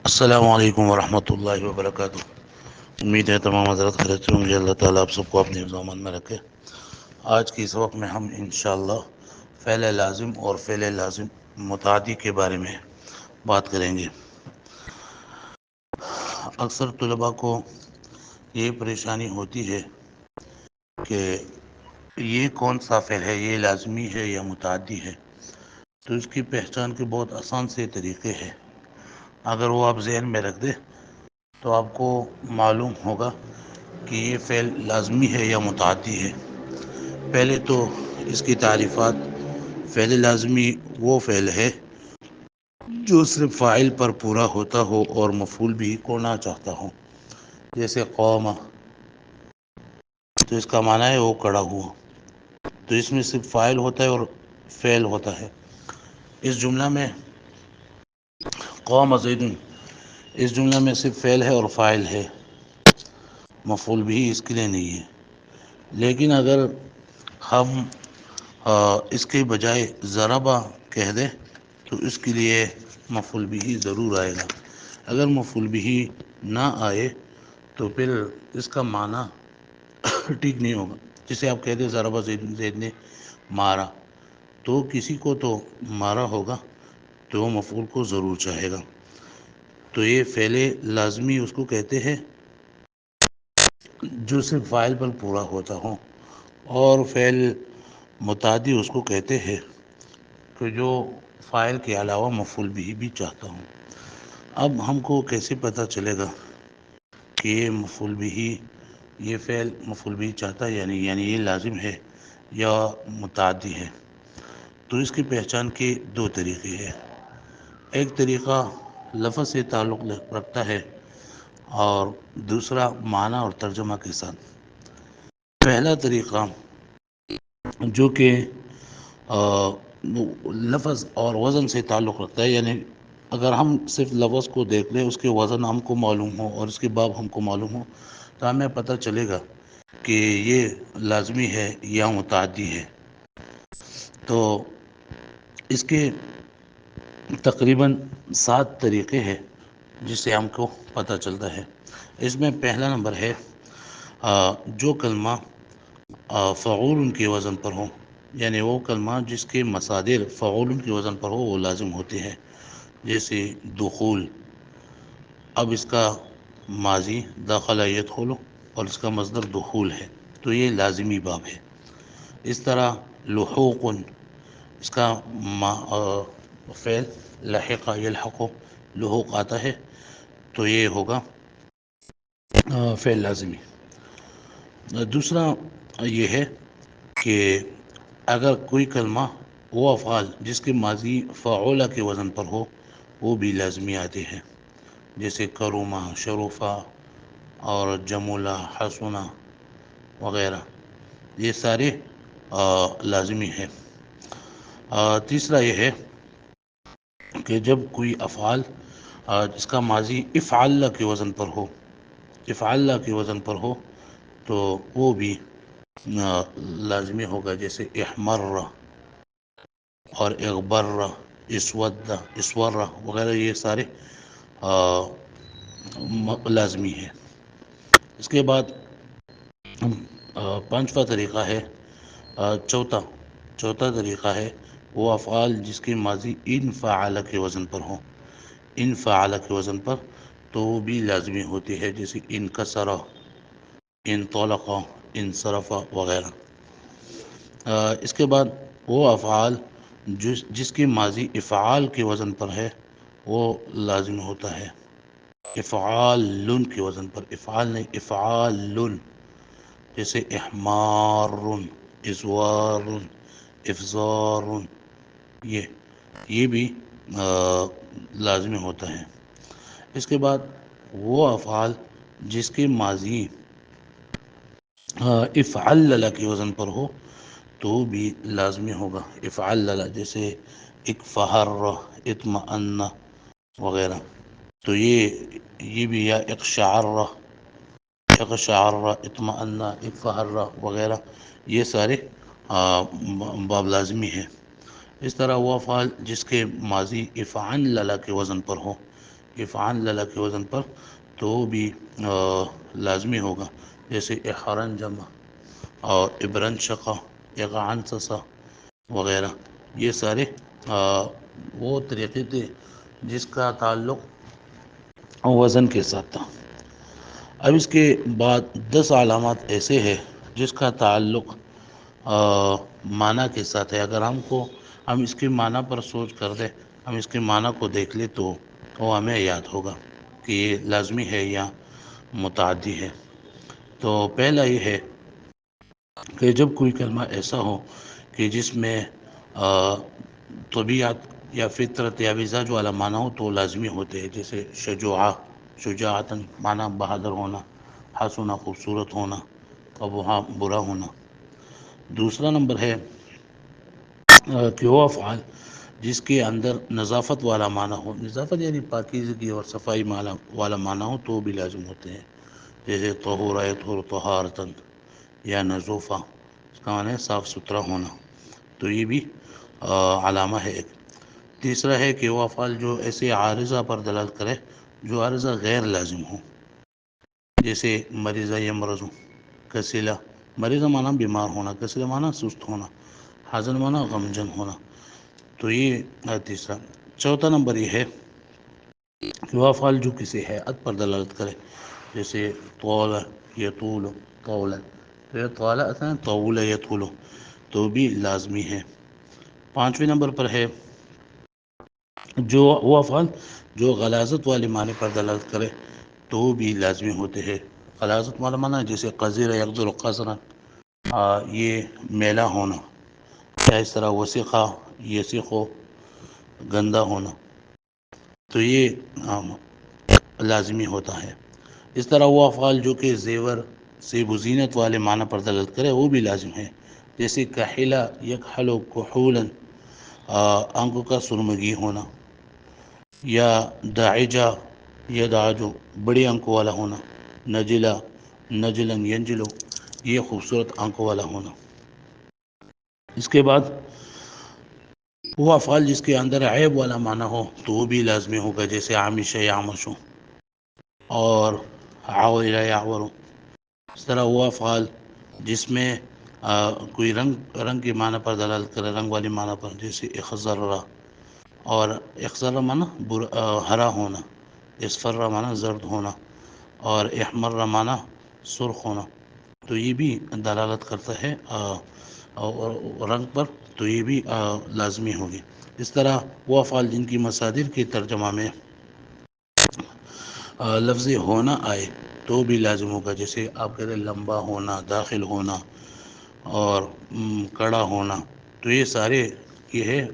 السلام علیکم ورحمۃ اللہ وبرکاتہ۔ امید ہے تمام حضرات خیریت سے ہوں گے۔ اللہ تعالیٰ آپ سب کو اپنے حفظ و امان میں رکھے۔ آج کی اس وقت میں ہم انشاءاللہ فعل لازم اور فعل لازم متعدی کے بارے میں بات کریں گے۔ اکثر طلباء کو یہ پریشانی ہوتی ہے کہ یہ کون سا فعل ہے، یہ لازمی ہے یا متعدی ہے۔ تو اس کی پہچان کے بہت آسان سے طریقے ہیں۔ اگر وہ آپ ذہن میں رکھ دیں تو آپ کو معلوم ہوگا کہ یہ فعل لازمی ہے یا متعدی ہے۔ پہلے تو اس کی تعریفات: فعل لازمی وہ فعل ہے جو صرف فاعل پر پورا ہوتا ہو اور مفعول بھی کو نہ چاہتا ہو۔ جیسے قوم، تو اس کا معنی ہے وہ کھڑا ہوا، تو اس میں صرف فاعل ہوتا ہے اور فعل ہوتا ہے۔ اس جملہ میں قوم زید، اس جملہ میں صرف فعل ہے اور فاعل ہے، مفعول بھی اس کے لیے نہیں ہے۔ لیکن اگر ہم اس کے بجائے ضربہ کہہ دیں تو اس کے لیے مفعول بھی ضرور آئے گا۔ اگر مفعول بھی نہ آئے تو پھر اس کا معنی ٹھیک نہیں ہوگا۔ جسے آپ کہتے ہیں ضربہ زید نے مارا، تو کسی کو تو مارا ہوگا تو وہ مفعول کو ضرور چاہے گا۔ تو یہ فعل لازمی اس کو کہتے ہیں جو صرف فاعل پر پورا ہوتا ہو، اور فعل متعدی اس کو کہتے ہیں کہ جو فاعل کے علاوہ مفعول بھی چاہتا ہوں۔ اب ہم کو کیسے پتہ چلے گا کہ یہ مفعول بھی، یہ فعل مفعول بھی چاہتا ہے یعنی یہ لازم ہے یا متعدی ہے؟ تو اس کی پہچان کے دو طریقے ہیں۔ ایک طریقہ لفظ سے تعلق رکھتا ہے اور دوسرا معنی اور ترجمہ کے ساتھ۔ پہلا طریقہ جو کہ لفظ اور وزن سے تعلق رکھتا ہے، یعنی اگر ہم صرف لفظ کو دیکھ لیں، اس کے وزن ہم کو معلوم ہو اور اس کے باب ہم کو معلوم ہو، تو ہمیں پتہ چلے گا کہ یہ لازمی ہے یا متعدی ہے۔ تو اس کے تقریباً 7 طریقے ہیں جس سے ہم کو پتہ چلتا ہے۔ اس میں پہلا نمبر ہے جو کلمہ فعول کے وزن پر ہو، یعنی وہ کلمہ جس کے مصادر فعول کے وزن پر ہو وہ لازم ہوتے ہیں۔ جیسے دخول، اب اس کا ماضی دخل یدخل اور اس کا مصدر دخول ہے، تو یہ لازمی باب ہے۔ اس طرح لحوق، اس کا فعل لحق یلحق، لحوق آتا ہے تو یہ ہوگا فعل لازمی۔ دوسرا یہ ہے کہ اگر کوئی کلمہ وہ افعال جس کے ماضی فعولہ کے وزن پر ہو وہ بھی لازمی آتے ہیں، جیسے کرومہ، شروفہ اور جمولہ، حسنہ وغیرہ، یہ سارے لازمی ہیں۔ تیسرا یہ ہے کہ جب کوئی افعال جس کا ماضی افعل کے وزن پر ہو، افعل کے وزن پر ہو تو وہ بھی لازمی ہوگا، جیسے احمر اور اغبر، اسود، اسور وغیرہ، یہ سارے لازمی ہیں۔ اس کے بعد پانچواں طریقہ ہے، چوتھا طریقہ ہے وہ افعال جس کے ماضی انفعل کے وزن پر ہو، انفعل کے وزن پر، تو وہ بھی لازمی ہوتی ہے، جیسے انکسر، انطلق، انصرف وغیرہ۔ اس کے بعد وہ افعال جس کے ماضی افعال کے وزن پر ہے وہ لازم ہوتا ہے، افعال کے وزن پر، افعال نہیں افعال، جیسے احمار، ازوار، افزار، یہ بھی لازمی ہوتا ہے۔ اس کے بعد وہ افعال جس کے ماضی افعل کے وزن پر ہو تو بھی لازمی ہوگا، افعل، جیسے اکفہر، اطمأن وغیرہ۔ تو یہ بھی، یا اقشعر، اطمأن، اکفہر وغیرہ، یہ سارے باب لازمی ہیں۔ اس طرح وہ افعال جس کے ماضی افعل کے وزن پر ہو، افعال کے وزن پر تو بھی لازمی ہوگا، جیسے احرن جمع اور ابرن شقا، اقعان سسا وغیرہ. یہ سارے وہ طریقے تھے جس کا تعلق وزن کے ساتھ تھا. اب اس کے بعد 10 علامات ایسے ہیں جس کا تعلق معنی کے ساتھ ہے. اگر ہم اس کے معنی پر سوچ کر دیں، ہم اس کے معنی کو دیکھ لیں تو وہ ہمیں یاد ہوگا کہ یہ لازمی ہے یا متعدی ہے. تو پہلا یہ ہے کہ جب کوئی کلمہ ایسا ہو کہ جس میں طبیعت یا فطرت یا مزاج والا معنی ہو تو لازمی ہوتے ہیں، جیسے شجاعتاً معنی بہادر ہونا، حسنا خوبصورت ہونا، قبوحا برا ہونا. دوسرا نمبر ہے کہ وہ افعال جس کے اندر نظافت والا معنی ہو، نظافت یعنی پاکیزگی اور صفائی والا معنی ہو تو بھی لازم ہوتے ہیں، جیسے طہور یطہر طہارتاً یا نظوفہ، اس کا معنی ہے صاف ستھرا ہونا. تو یہ بھی علامہ ہے ایک. تیسرا ہے کہ وہ افعال جو ایسے عارضہ پر دلالت کرے جو عارضہ غیر لازم ہو، جیسے مریضہ یمرض، کسیلہ. مریضہ معنی بیمار ہونا، کسیلہ معنی سست ہونا، حزن معنی غمجن ہونا. تو یہ تیسرا. چوتھا نمبر یہ ہے کہ وہ افعال جو کسی ہیئت پر دلالت کرے، جیسے طول یطول طولا، تو یہ طول اصلا طول یطول تو بھی لازمی ہے. پانچویں نمبر پر ہے جو وہ افعال جو غلاظت والے معنی پر دلالت کرے تو بھی لازمی ہوتے ہیں. غلاظت والا معنی جیسے قذر یقذر قذرا، یہ میلا ہونا، یا اس طرح وسیقہ یسیق گندا ہونا، تو یہ لازمی ہوتا ہے. اس طرح وہ افعال جو کہ زیور سے وزینت والے معنی پر دلالت کرے وہ بھی لازم ہے، جیسے کحلا یکحل کحولا، آنکھوں کا سرمگی ہونا، یا داعجہ یدعج بڑی آنکھوں والا ہونا، نجلا نجلا ینجلو یہ خوبصورت آنکھوں والا ہونا. اس کے بعد وہ افعال جس کے اندر عیب والا معنی ہو تو وہ بھی لازمی ہوگا، جیسے عامش یعمش اور عور یعور. اس طرح وہ افعال جس میں کوئی رنگ کے معنی پر دلالت کرے، رنگ والی معنی پر، جیسے اخضر، اور اخضر معنی ہرا ہونا، اصفر معنی زرد ہونا، اور احمر معنی سرخ ہونا. تو یہ بھی دلالت کرتا ہے رنگ پر، تو یہ بھی لازمی ہوگی. اس طرح وہ افعال جن کی مصادر کی ترجمہ میں لفظ ہونا آئے تو بھی لازم ہوگا، جیسے آپ کہتے ہیں لمبا ہونا، داخل ہونا اور کڑا ہونا. تو یہ سارے یہ ہے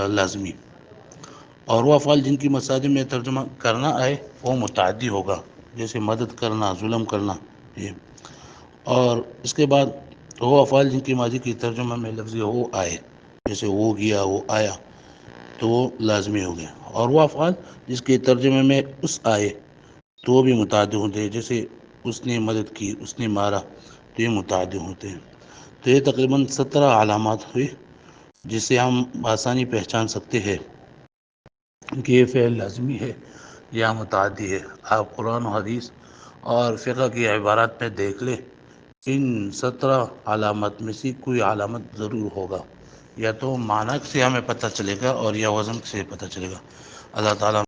لازمی. اور وہ افعال جن کی مصادر میں ترجمہ کرنا آئے وہ متعدی ہوگا، جیسے مدد کرنا، ظلم کرنا. یہ اور اس کے بعد وہ افعال جن کی ماضی کی ترجمہ میں لفظ ہو آئے، جیسے وہ گیا، وہ آیا، تو وہ لازمی ہو گیا. اور وہ افعال جس کے ترجمے میں اس آئے تو وہ بھی متعدی ہوتے ہیں، جیسے اس نے مدد کی، اس نے مارا، تو یہ متعدی ہوتے ہیں. تو یہ تقریباً 17 علامات ہوئی جس سے ہم آسانی پہچان سکتے ہیں کہ یہ فعل لازمی ہے یا متعدی ہے. آپ قرآن و حدیث اور فقہ کی عبارات میں دیکھ لیں، ان 17 علامات میں سے کوئی علامت ضرور ہوگا، یا تو معنی سے ہمیں پتہ چلے گا اور یا وزن سے پتہ چلے گا. اللہ تعالیٰ